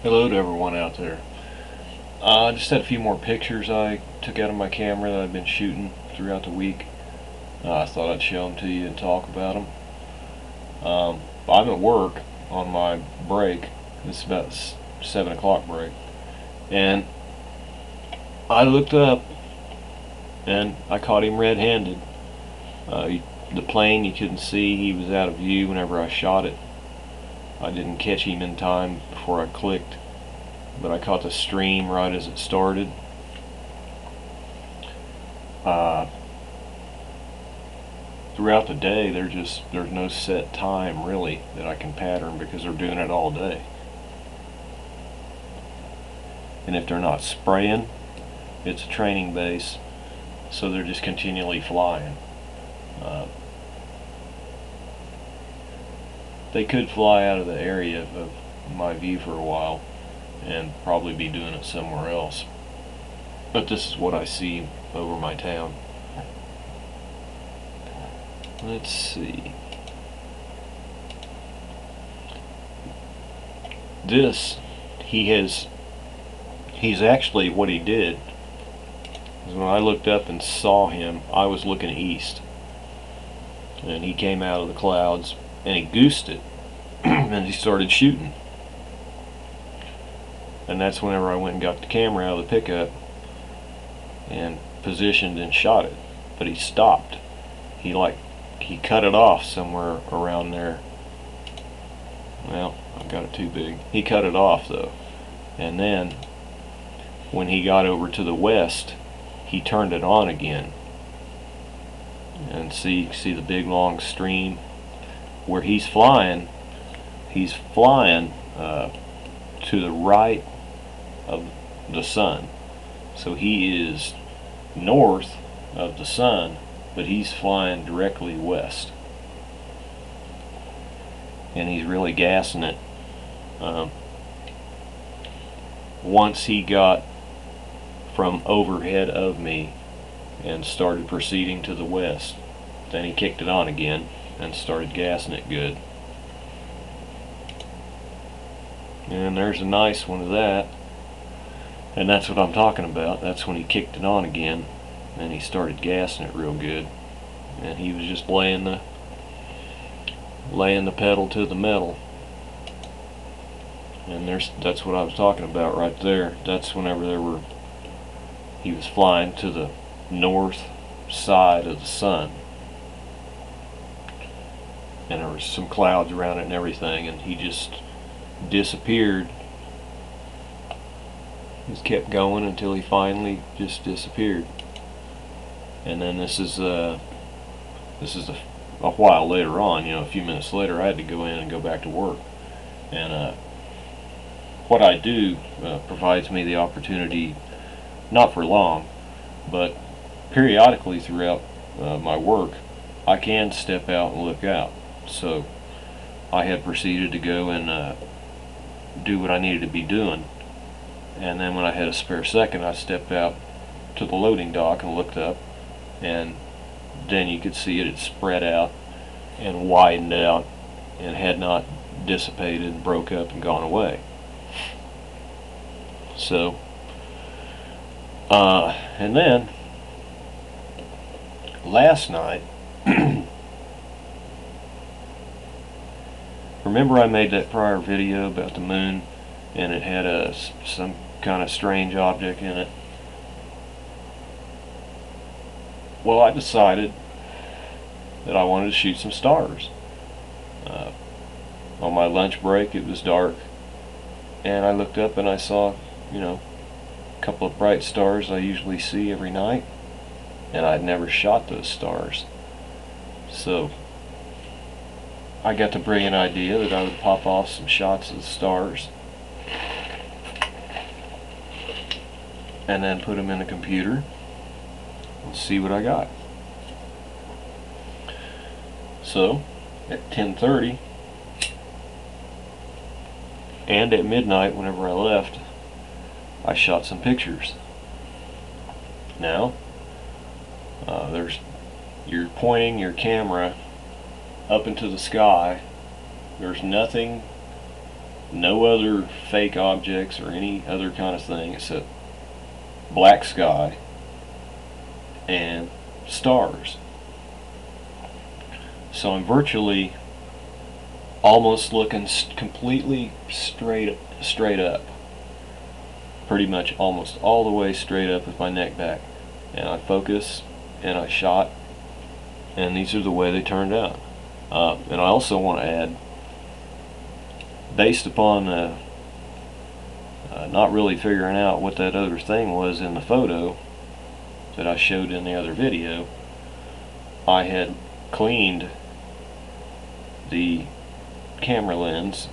Hello to everyone out there. I just had a few more pictures I took out of my camera that I've been shooting throughout the week. I thought I'd show them to you and talk about them. I'm at work on my break. It's about 7 o'clock break. And I looked up and I caught him red-handed. The plane you couldn't see, he was out of view whenever I shot it. I didn't catch him in time before I clicked, but I caught the stream right as it started. Throughout the day, there's no set time really that I can pattern because they're doing it all day. And if they're not spraying, it's a training base, so they're just continually flying. They could fly out of the area of my view for a while and probably be doing it somewhere else. But this is what I see over my town. Let's see. He's actually, what he did is when I looked up and saw him, I was looking east. And he came out of the clouds and he goosed it and he started shooting. And that's whenever I went and got the camera out of the pickup and positioned and shot it. But he stopped. He cut it off somewhere around there. Well, I got it too big. He cut it off though. And then when he got over to the west, he turned it on again. And see the big long stream where he's flying to the right of the sun. So he is north of the sun, but he's flying directly west. And he's really gassing it. Once he got from overhead of me and started proceeding to the west, then he kicked it on again and started gassing it good. And there's a nice one of that. And that's what I'm talking about. That's when he kicked it on again and he started gassing it real good. And he was just laying the pedal to the metal. And that's what I was talking about right there. That's whenever he was flying to the north side of the sun. And there was some clouds around it and everything, and he just disappeared. Just kept going until he finally just disappeared. And then this is a while later on, a few minutes later, I had to go in and go back to work. And what I do provides me the opportunity, not for long, but periodically throughout my work, I can step out and look out. So I had proceeded to go and do what I needed to be doing, and then when I had a spare second, I stepped out to the loading dock and looked up, and then you could see it had spread out and widened out and had not dissipated, broke up, and gone away. So and then last night, remember I made that prior video about the moon and it had some kind of strange object in it? Well, I decided that I wanted to shoot some stars. On my lunch break, it was dark, and I looked up and I saw, a couple of bright stars I usually see every night, and I'd never shot those stars. So I got the brilliant idea that I would pop off some shots of the stars and then put them in the computer and see what I got. So at 10:30 and at midnight, whenever I left, I shot some pictures. Now you're pointing your camera up into the sky. There's nothing no other fake objects or any other kind of thing except black sky and stars. So I'm virtually almost looking completely straight up, pretty much almost all the way straight up with my neck back, and I focus and I shot, and these are the way they turned out. And I also want to add, based upon not really figuring out what that other thing was in the photo that I showed in the other video, I had cleaned the camera lens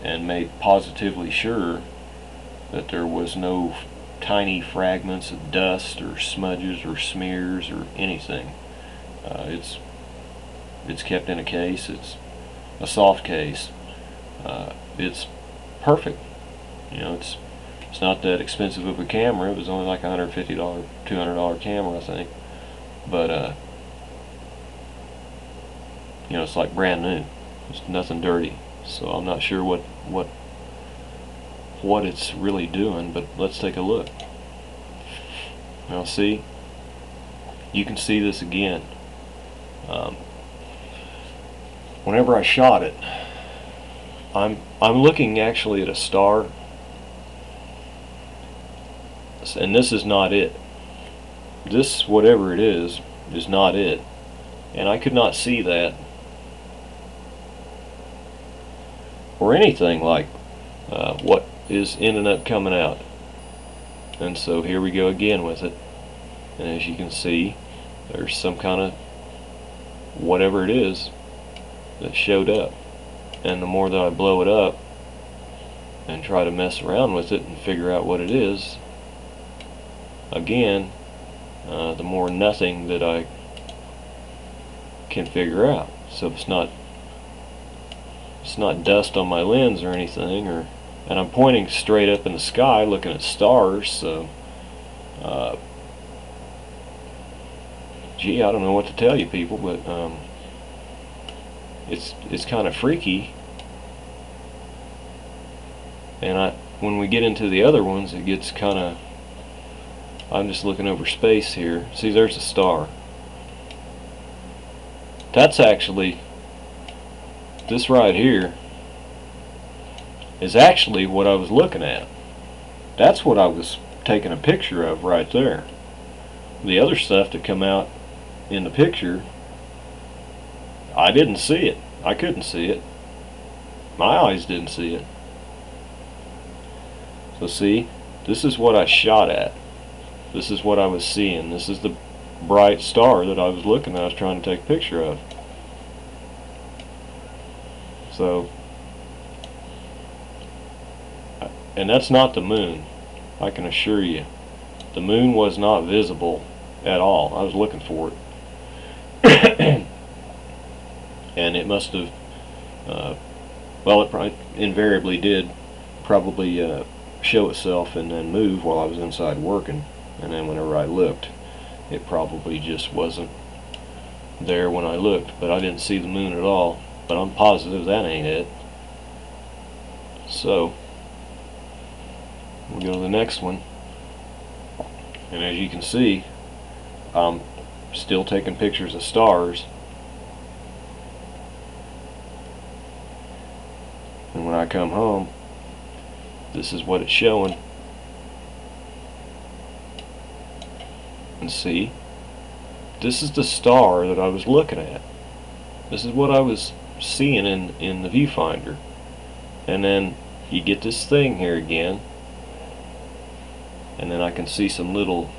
and made positively sure that there was no tiny fragments of dust or smudges or smears or anything. It's kept in a case. It's a soft case. It's perfect. You know, it's not that expensive of a camera. It was only like $150, $200 camera, I think. But you know, it's like brand new. There's nothing dirty. So I'm not sure what it's really doing, but let's take a look. Now see, you can see this again. Whenever I shot it, I'm looking actually at a star, and this is not it. This, whatever it is not it, and I could not see that or anything like what is ended up coming out. And so here we go again with it, and as you can see, there's some kind of whatever it is that showed up. And the more that I blow it up and try to mess around with it and figure out what it is, again, the more nothing that I can figure out. So it's not dust on my lens or anything, and I'm pointing straight up in the sky looking at stars, so gee, I don't know what to tell you people, but it's kind of freaky. And when we get into the other ones, it gets kind of, I'm just looking over space here. See, there's a star. That's actually, this right here is actually what I was looking at. That's what I was taking a picture of right there. The other stuff that come out in the picture, I didn't see it. I couldn't see it. My eyes didn't see it. So see, this is what I shot at. This is what I was seeing. This is the bright star that I was looking at. I was trying to take a picture of. So, and that's not the moon, I can assure you. The moon was not visible at all. I was looking for it. And it must have, well, it probably invariably did probably show itself and then move while I was inside working. And then whenever I looked, it probably just wasn't there when I looked. But I didn't see the moon at all. But I'm positive that ain't it. So, we'll go to the next one. And as you can see, I'm still taking pictures of stars. And when I come home, this is what it's showing. And see, this is the star that I was looking at. This is what I was seeing in the viewfinder. And then you get this thing here again, and then I can see some little,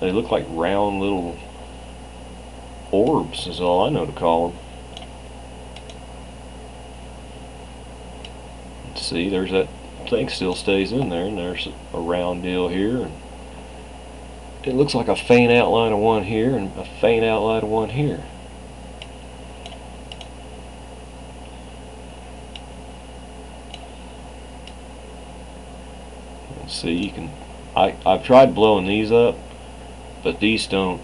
they look like round little orbs is all I know to call them. See, there's that thing still stays in there, and there's a round deal here, and it looks like a faint outline of one here and a faint outline of one here. And see, you can, I've tried blowing these up, but these don't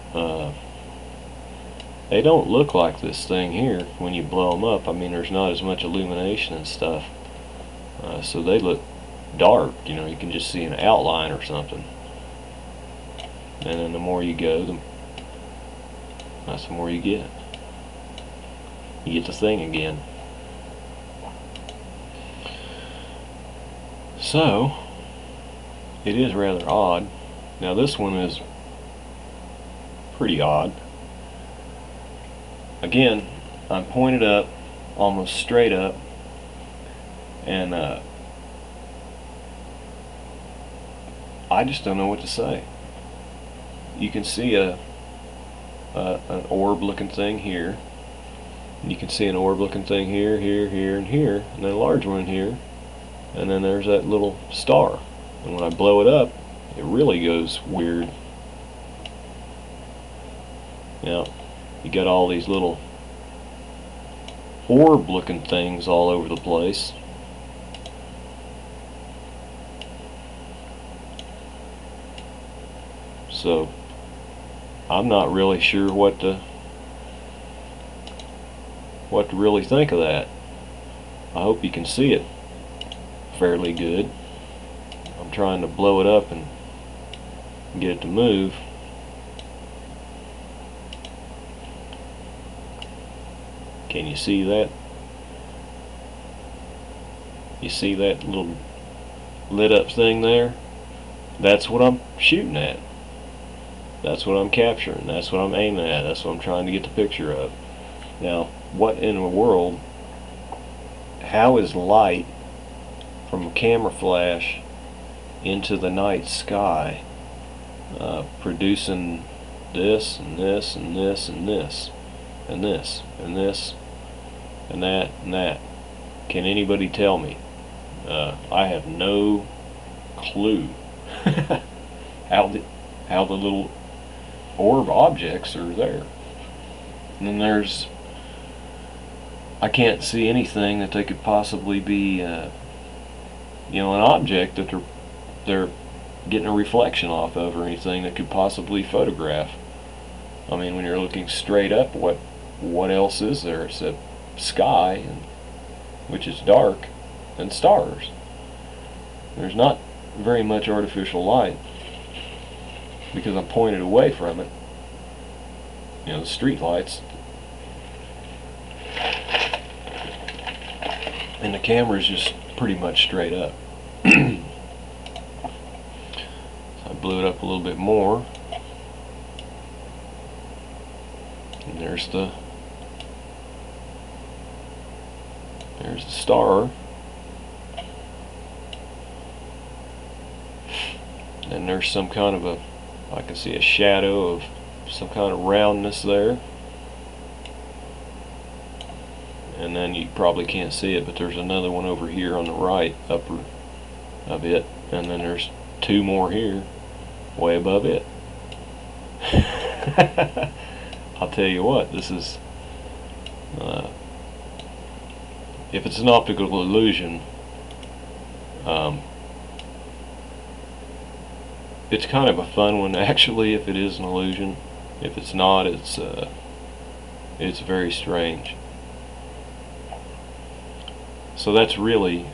They don't look like this thing here when you blow them up. I mean, there's not as much illumination and stuff, so they look dark. You know, you can just see an outline or something. And then the more you go, that's the more you get. You get the thing again. So, it is rather odd. Now this one is pretty odd. Again, I'm pointed up, almost straight up, and I just don't know what to say. You can see an orb looking thing here. And you can see an orb looking thing here, here, here, and here, and then a large one here, and then there's that little star. And when I blow it up, it really goes weird. Now, you got all these little orb looking things all over the place. So I'm not really sure what to really think of that. I hope you can see it fairly good. I'm trying to blow it up and get it to move. Can you see that? You see that little lit up thing there? That's what I'm shooting at. That's what I'm capturing. That's what I'm aiming at. That's what I'm trying to get the picture of. Now, what in the world, how is light from a camera flash into the night sky producing this and this and this and this and this and this and that and that? Can anybody tell me? I have no clue how the little orb objects are there. And then there's, I can't see anything that they could possibly be, you know, an object that they're getting a reflection off of, or anything that could possibly photograph. I mean, when you're looking straight up, what else is there except sky, which is dark, and stars? There's not very much artificial light because I'm pointed away from it. You know, the street lights, and the camera's just pretty much straight up. So I blew it up a little bit more, and there's the star, and there's some kind of a, I can see a shadow of some kind of roundness there. And then you probably can't see it, but there's another one over here on the right, upper of it, and then there's two more here, way above it. I'll tell you what, this is, if it's an optical illusion, it's kind of a fun one actually if it is an illusion. If it's not, it's very strange. So that's really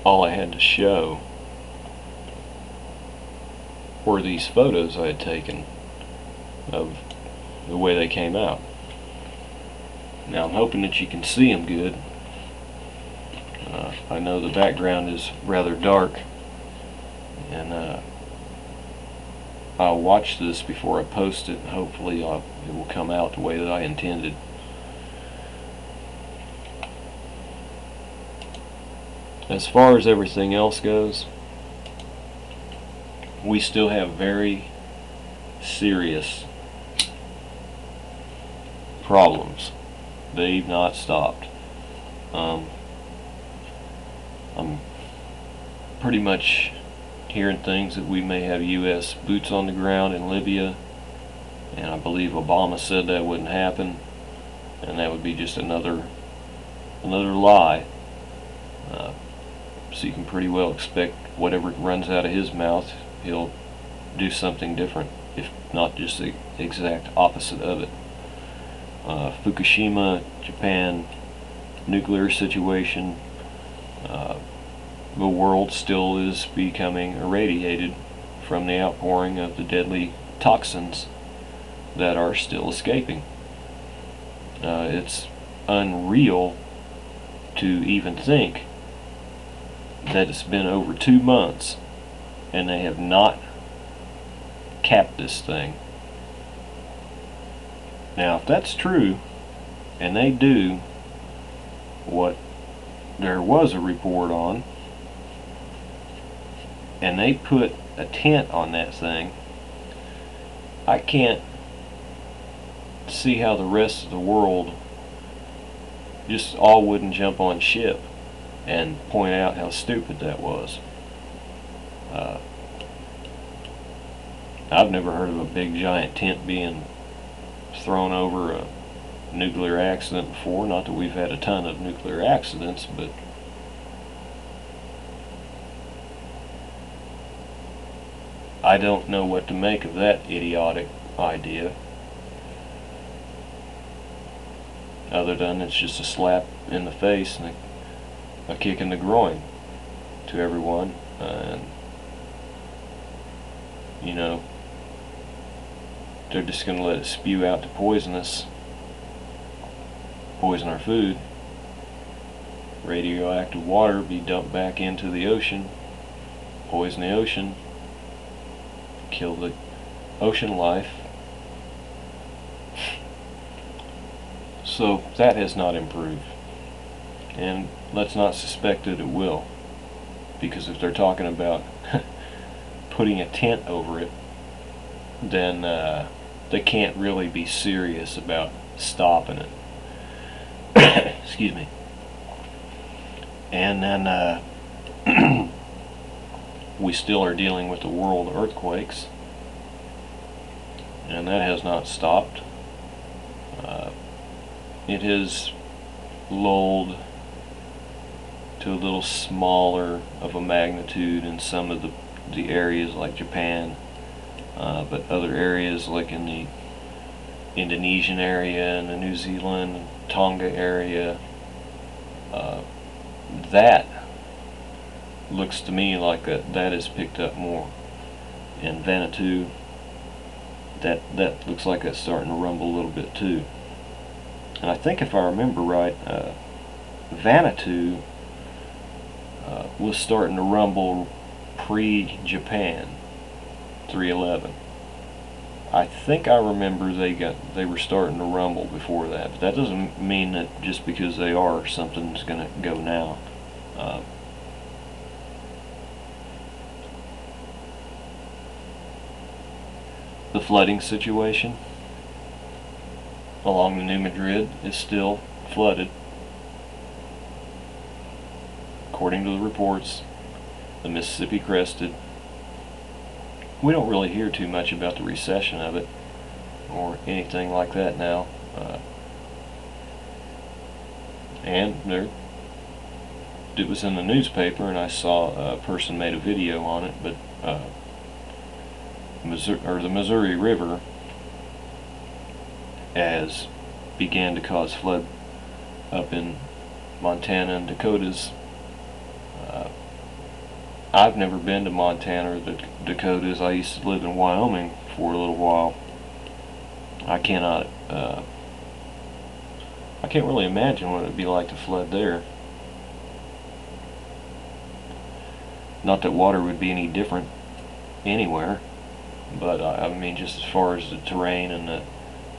all I had to show were these photos I had taken of the way they came out. Now I'm hoping that you can see them good. I know the background is rather dark, and I'll watch this before I post it, and hopefully it will come out the way that I intended. As far as everything else goes, we still have very serious problems. They've not stopped. I'm pretty much hearing things that we may have U.S. boots on the ground in Libya, and I believe Obama said that wouldn't happen, and that would be just another lie. So you can pretty well expect whatever runs out of his mouth, he'll do something different, if not just the exact opposite of it. Fukushima, Japan, nuclear situation. The world still is becoming irradiated from the outpouring of the deadly toxins that are still escaping. It's unreal to even think that it's been over 2 months and they have not capped this thing. Now, if that's true, and they do what there was a report on, and they put a tent on that thing, I can't see how the rest of the world just all wouldn't jump on ship and point out how stupid that was. I've never heard of a big giant tent being thrown over a nuclear accident before. Not that we've had a ton of nuclear accidents, but I don't know what to make of that idiotic idea, other than it's just a slap in the face and a kick in the groin to everyone. And you know, they're just going to let it spew out to poison our food. Radioactive water be dumped back into the ocean, poison the ocean, kill the ocean life. So that has not improved, and let's not suspect that it will, because if they're talking about putting a tent over it, then they can't really be serious about stopping it. Excuse me. And then we still are dealing with the world earthquakes, and that has not stopped. It has lulled to a little smaller of a magnitude in some of the areas like Japan, but other areas like in the Indonesian area and the New Zealand and Tonga area, that looks to me like that is picked up more. In Vanuatu, that looks like it's starting to rumble a little bit too. And I think if I remember right, Vanuatu was starting to rumble pre-Japan 311. I think I remember they were starting to rumble before that, but that doesn't mean that just because they are, something's going to go now. The flooding situation along the New Madrid is still flooded. According to the reports, the Mississippi crested. We don't really hear too much about the recession of it or anything like that now. And it was in the newspaper, and I saw a person made a video on it, but the Missouri River has began to cause flood up in Montana and Dakotas. I've never been to Montana or the Dakotas. I used to live in Wyoming for a little while. I can't really imagine what it would be like to flood there. Not that water would be any different anywhere, but I mean, just as far as the terrain and the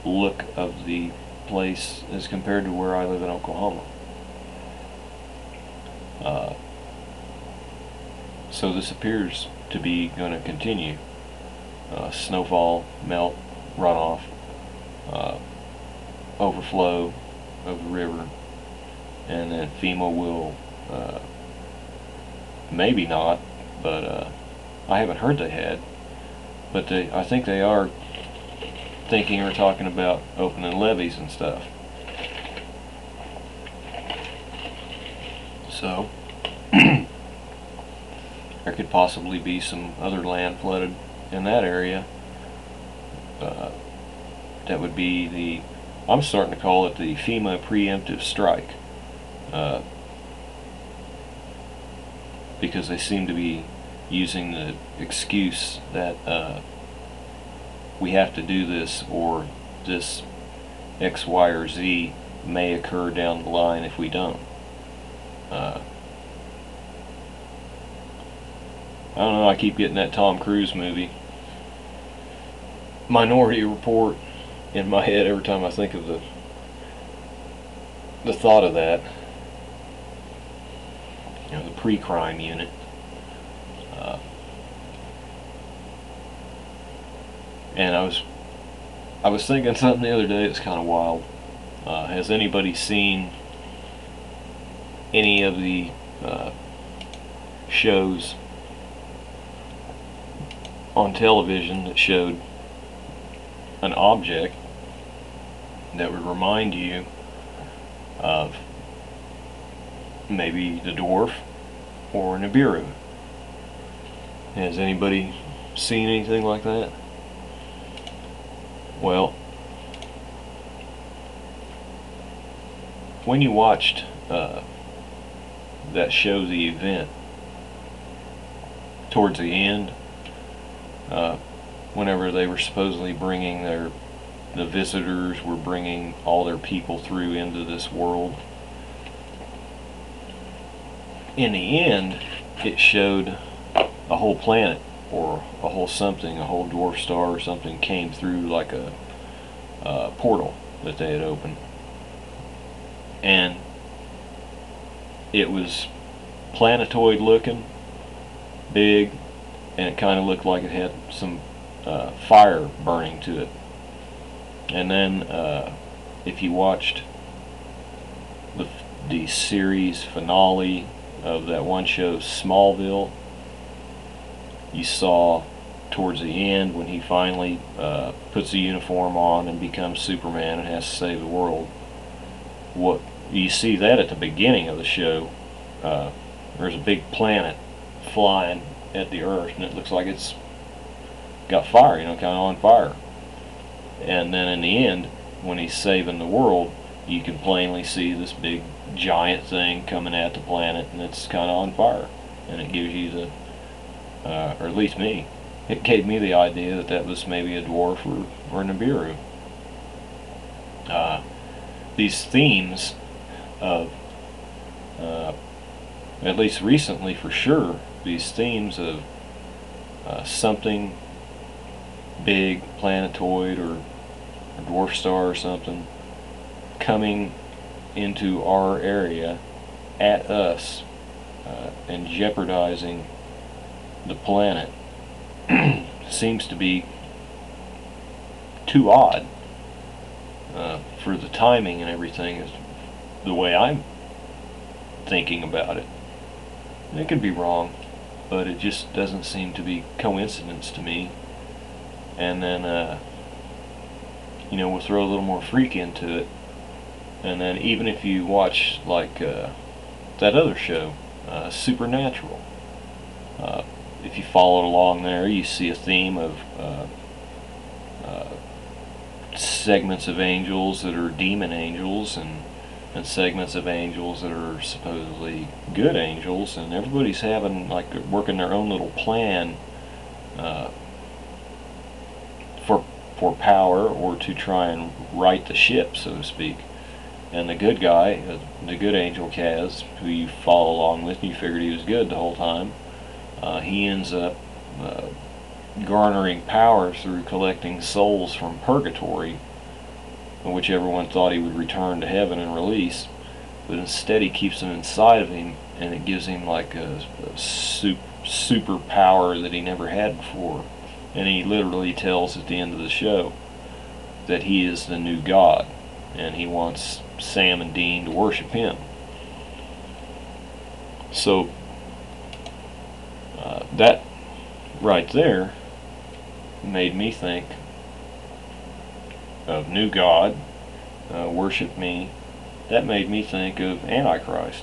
look of the place as compared to where I live in Oklahoma. So this appears to be going to continue. Snowfall, melt, runoff, overflow of the river, and then FEMA will, maybe not, but I haven't heard they had, but I think they are thinking or talking about opening levees and stuff. So there could possibly be some other land flooded in that area. That would be the I'm starting to call it the FEMA preemptive strike, because they seem to be using the excuse that we have to do this, or this X, Y, or Z may occur down the line if we don't. I don't know, I keep getting that Tom Cruise movie, Minority Report, in my head every time I think of the thought of that. You know, the pre-crime unit. And I was thinking something the other day that's kind of wild. Has anybody seen any of the shows on television that showed an object that would remind you of maybe the dwarf or Nibiru? Has anybody seen anything like that? Well, when you watched that show, The Event, towards the end, whenever they were supposedly bringing the visitors were bringing all their people through into this world, in the end it showed a whole planet, or a whole something, a whole dwarf star or something, came through like a portal that they had opened, and it was planetoid looking, big, and it kind of looked like it had some fire burning to it. And then if you watched the series finale of that one show, Smallville, you saw towards the end, when he finally puts the uniform on and becomes Superman and has to save the world, what you see that at the beginning of the show, there's a big planet flying at the Earth, and it looks like it's got fire, you know, kind of on fire. And then in the end, when he's saving the world, you can plainly see this big giant thing coming at the planet, and it's kind of on fire. And it gives you the, or at least me, it gave me the idea that that was maybe a dwarf or Nibiru. These themes of, at least recently for sure, these themes of something big, planetoid, or a dwarf star or something, coming into our area at us and jeopardizing the planet seems to be too odd for the timing and everything, is the way I'm thinking about it. And it could be wrong, but it just doesn't seem to be coincidence to me. And then you know, we'll throw a little more freak into it, and then even if you watch like that other show, Supernatural, if you followed along there, you see a theme of segments of angels that are demon angels, and segments of angels that are supposedly good angels, and everybody's having, like, working their own little plan for power, or to try and right the ship, so to speak. And the good guy, the good angel Kaz, who you follow along with, and you figured he was good the whole time, he ends up garnering power through collecting souls from purgatory, which everyone thought he would return to heaven and release, but instead he keeps them inside of him, and it gives him like a super power that he never had before. And he literally tells at the end of the show that he is the new God, and he wants Sam and Dean to worship him. So that right there made me think of new God, worship me. That made me think of Antichrist.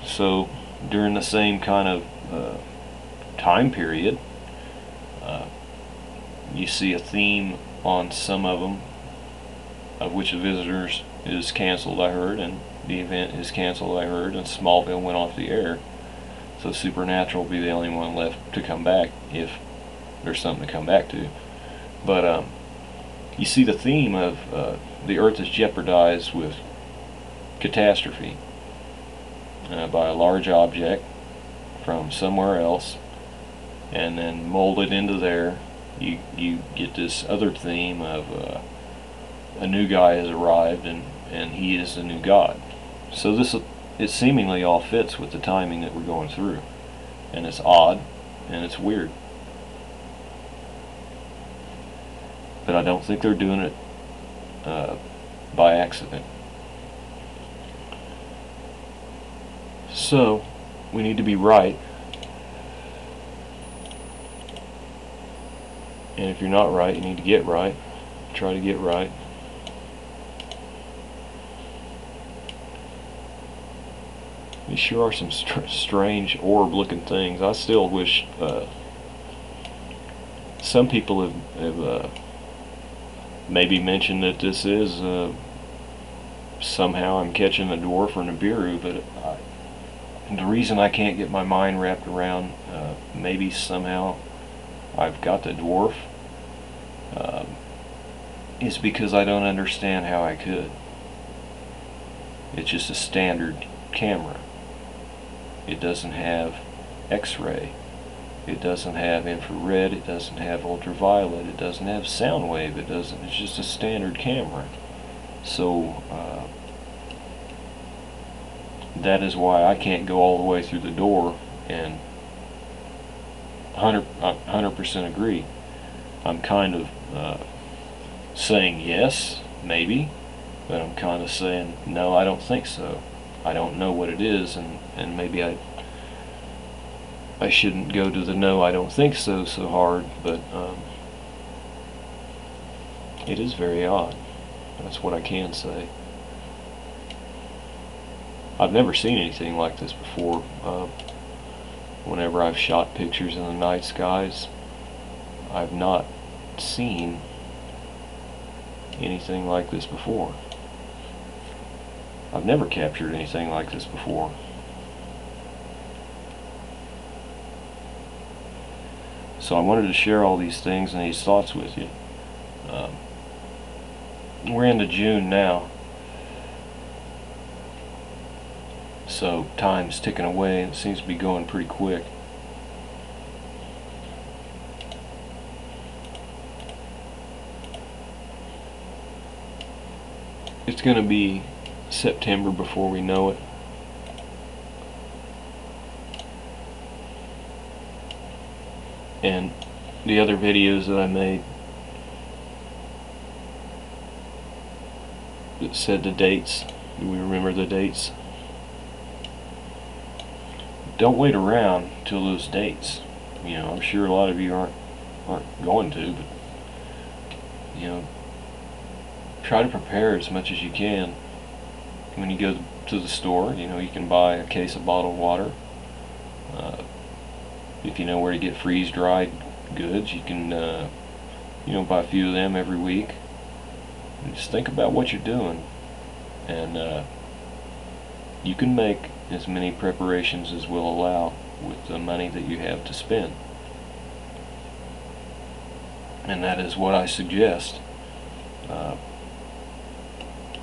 So during the same kind of time period, you see a theme on some of them, of which the visitors is canceled, I heard, and the event is canceled, I heard, and Smallville went off the air. So Supernatural will be the only one left to come back, if there's something to come back to. But you see the theme of the Earth is jeopardized with catastrophe by a large object from somewhere else, and then molded into there, you get this other theme of a new guy has arrived, and he is the new god. So it seemingly all fits with the timing that we're going through, and it's odd and it's weird. But I don't think they're doing it by accident. So we need to be right, and if you're not right, you need to get right. Try to get right. These sure are some strange orb-looking things. I still wish some people have maybe mentioned that this is somehow I'm catching a dwarf or Nibiru, but the reason I can't get my mind wrapped around maybe somehow I've got the dwarf is because I don't understand how I could. It's just a standard camera. It doesn't have X-ray. It doesn't have infrared. It doesn't have ultraviolet. It doesn't have sound wave. It doesn't. It's just a standard camera. So that is why I can't go all the way through the door and 100% agree. I'm kind of saying yes, maybe, but I'm kind of saying no, I don't think so. I don't know what it is, and maybe I shouldn't go to the no, I don't think so hard, but it is very odd. That's what I can say. I've never seen anything like this before. Whenever I've shot pictures in the night skies, I've not seen anything like this before. I've never captured anything like this before. So I wanted to share all these things and these thoughts with you. We're into June now, so time's ticking away and it seems to be going pretty quick. It's going to be September before we know it. And the other videos that I made that said the dates, do we remember the dates? Don't wait around till those dates. You know, I'm sure a lot of you aren't going to, but you know, try to prepare as much as you can. When you go to the store, you know, you can buy a case of bottled water. If you know where to get freeze-dried goods, you can you know, buy a few of them every week. And just think about what you're doing, and you can make as many preparations as will allow with the money that you have to spend. And that is what I suggest.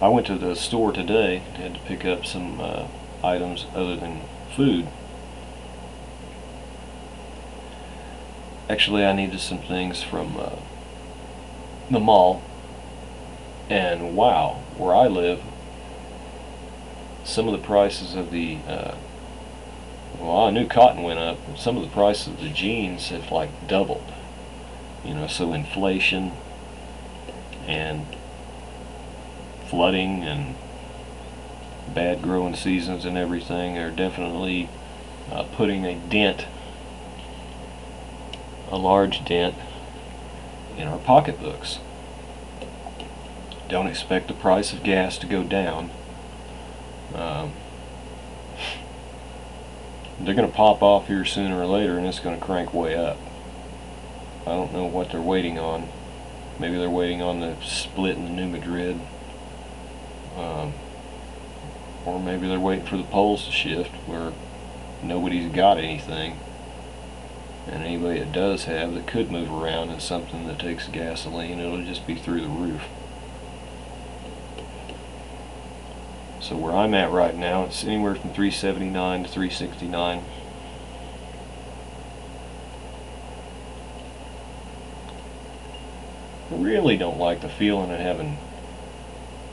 I went to the store today, had to pick up some items other than food. Actually, I needed some things from the mall, and wow, where I live, some of the prices of the well, I knew cotton went up, but some of the prices of the jeans have like doubled. You know, so inflation and flooding and bad growing seasons and everything are definitely putting a dent, a large dent, in our pocketbooks. Don't expect the price of gas to go down. They're going to pop off here sooner or later, and it's going to crank way up. I don't know what they're waiting on. Maybe they're waiting on the split in the New Madrid. Or maybe they're waiting for the poles to shift where nobody's got anything. And anybody that does have that could move around in something that takes gasoline, it'll just be through the roof. So where I'm at right now, it's anywhere from 379 to 369. I really don't like the feeling of having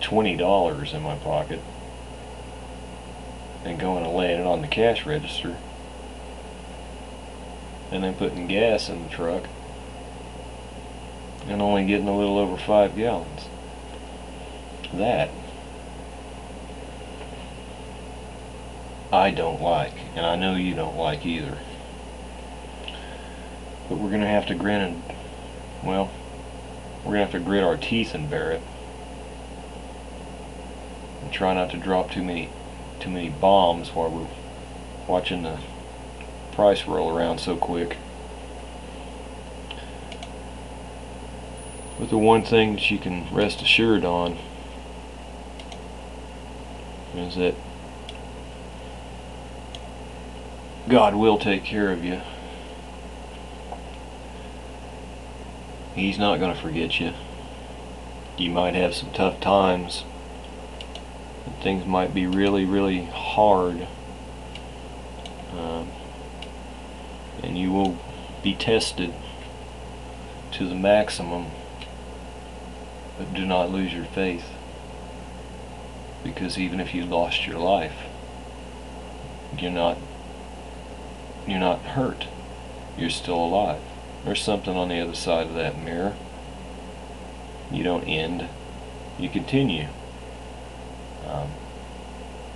$20 in my pocket and going and laying it on the cash register and then putting gas in the truck and only getting a little over 5 gallons. That I don't like, and I know you don't like either. But we're going to have to grin and, well, we're going to have to grit our teeth and bear it. And try not to drop too many bombs while we're watching the price roll around so quick. But the one thing that you can rest assured on is that God will take care of you. He's not going to forget you. You might have some tough times. Things might be really, really hard. And you will be tested to the maximum. But do not lose your faith. Because even if you lost your life, you're not hurt. You're still alive. There's something on the other side of that mirror. You don't end. You continue.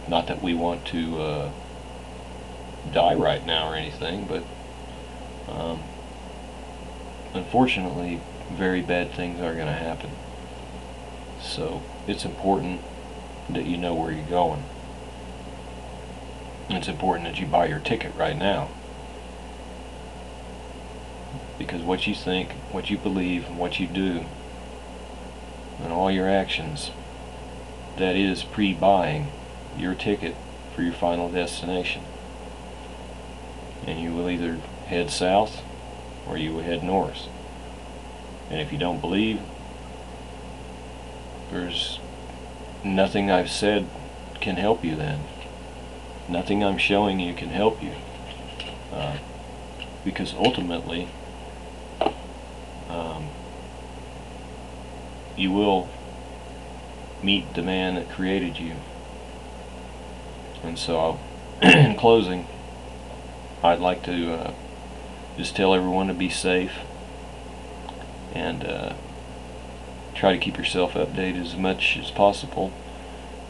Not that we want to die right now or anything, but unfortunately, very bad things are going to happen. So it's important that you know where you're going. It's important that you buy your ticket right now. Because what you think, what you believe, and what you do, and all your actions, that is pre-buying your ticket for your final destination. And you will either head south or you will head north. And if you don't believe, there's nothing I've said can help you then. Nothing I'm showing you can help you. Because ultimately, you will meet the man that created you. And so, in closing, I'd like to just tell everyone to be safe and try to keep yourself updated as much as possible.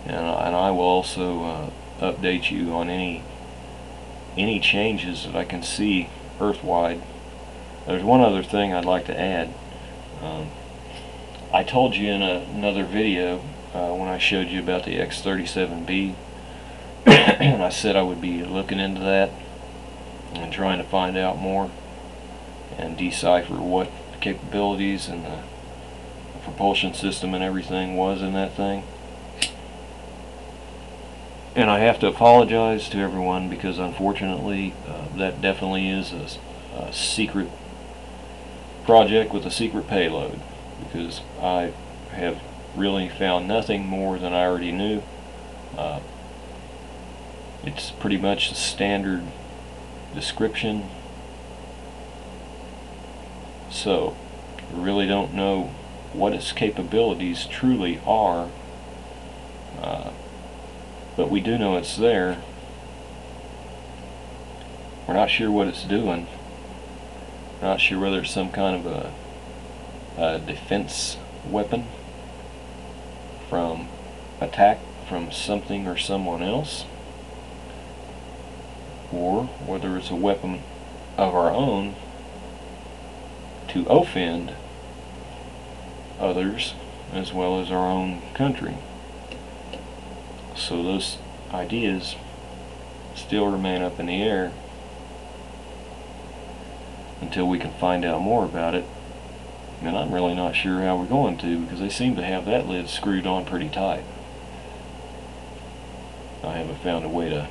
And I will also update you on any changes that I can see earthwide. There's one other thing I'd like to add. I told you in another video when I showed you about the X-37B, and I said I would be looking into that and trying to find out more and decipher what the capabilities and the propulsion system and everything was in that thing. And I have to apologize to everyone because unfortunately that definitely is a secret project with a secret payload, because I have really found nothing more than I already knew. It's pretty much the standard description, so we really don't know what its capabilities truly are, but we do know it's there. We're not sure what it's doing. Not sure whether it's some kind of a defense weapon from attack from something or someone else, or whether it's a weapon of our own to offend others as well as our own country. So those ideas still remain up in the air until we can find out more about it. And I'm really not sure how we're going to, because they seem to have that lid screwed on pretty tight. I haven't found a way to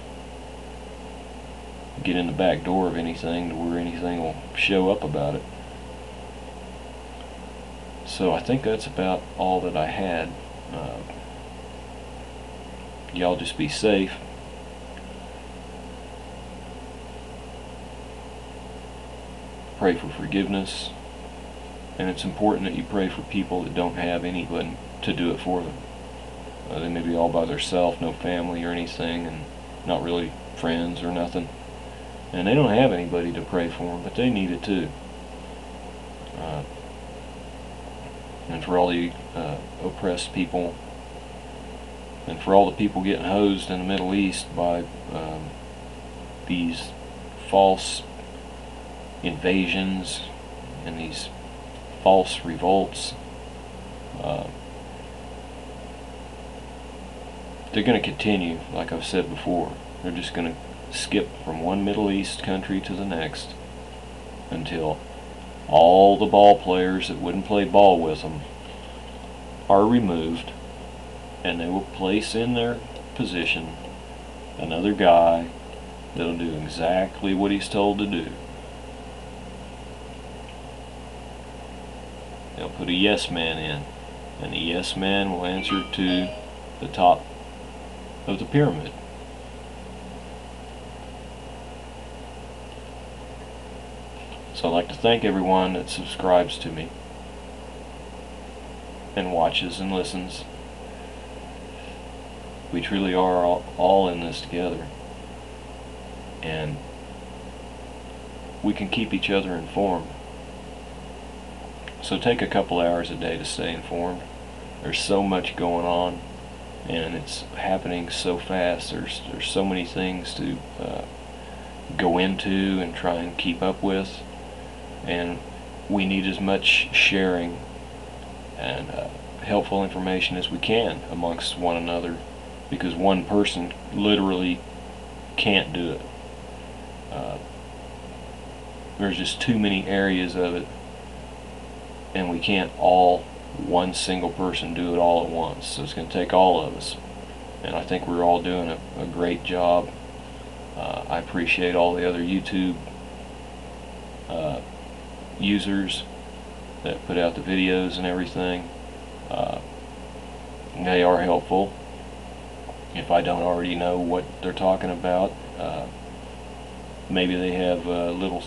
get in the back door of anything to where anything will show up about it. So I think that's about all that I had. Y'all just be safe. Pray for forgiveness. And it's important that you pray for people that don't have anyone to do it for them. They may be all by themselves, no family or anything, and not really friends or nothing. And they don't have anybody to pray for them, but they need it too. And for all the oppressed people, and for all the people getting hosed in the Middle East by these false invasions and these false revolts, they're going to continue, like I've said before. They're just going to skip from one Middle East country to the next until all the ball players that wouldn't play ball with them are removed, and they will place in their position another guy that'll do exactly what he's told to do. They'll put a yes man in, and the yes man will answer to the top of the pyramid. So I'd like to thank everyone that subscribes to me and watches and listens. We truly are all in this together, and we can keep each other informed. So take a couple hours a day to stay informed. There's so much going on, and it's happening so fast. There's so many things to go into and try and keep up with, and we need as much sharing and helpful information as we can amongst one another, because one person literally can't do it. There's just too many areas of it, and we can't all, one single person, do it all at once. So it's going to take all of us, and I think we're all doing a great job. I appreciate all the other YouTube users that put out the videos and everything. They are helpful. If I don't already know what they're talking about, maybe they have little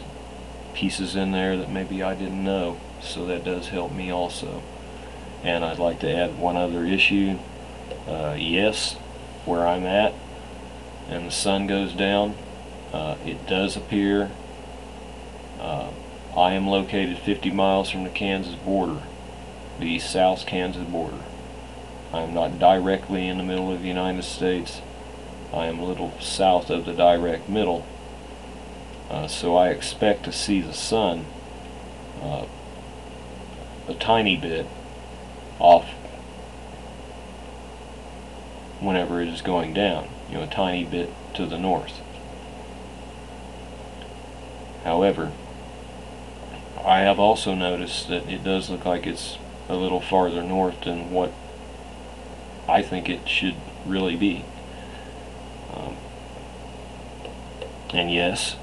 pieces in there that maybe I didn't know, so that does help me also. And I'd like to add one other issue. Yes, where I'm at and the sun goes down, it does appear I am located 50 miles from the Kansas border, the South Kansas border. I am not directly in the middle of the United States. I am a little south of the direct middle. So I expect to see the sun a tiny bit off whenever it is going down, a tiny bit to the north. However, I have also noticed that it does look like it's a little farther north than what I think it should really be. And yes,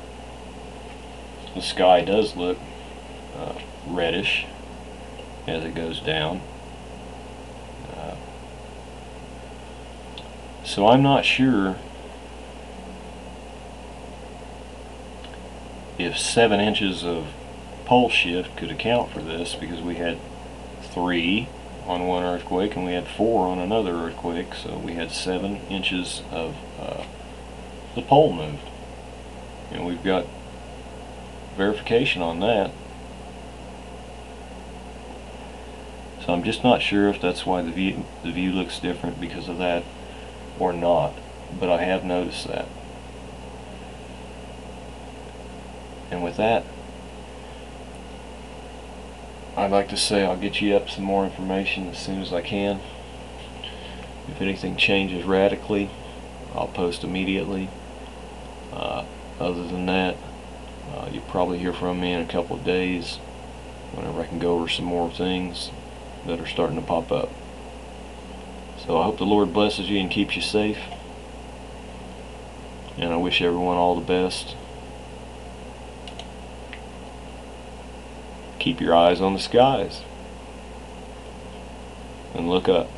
the sky does look reddish as it goes down. So I'm not sure if 7 inches of pole shift could account for this, because we had 3 on one earthquake and we had 4 on another earthquake, so we had 7 inches of the pole moved. And we've got verification on that. So I'm just not sure if that's why the view looks different because of that or not, but I have noticed that. And with that, I'd like to say I'll get you up some more information as soon as I can. If anything changes radically, I'll post immediately. Other than that, you'll probably hear from me in a couple of days. whenever I can go over some more things that are starting to pop up. So I hope the Lord blesses you and keeps you safe, and I wish everyone all the best. Keep your eyes on the skies and look up.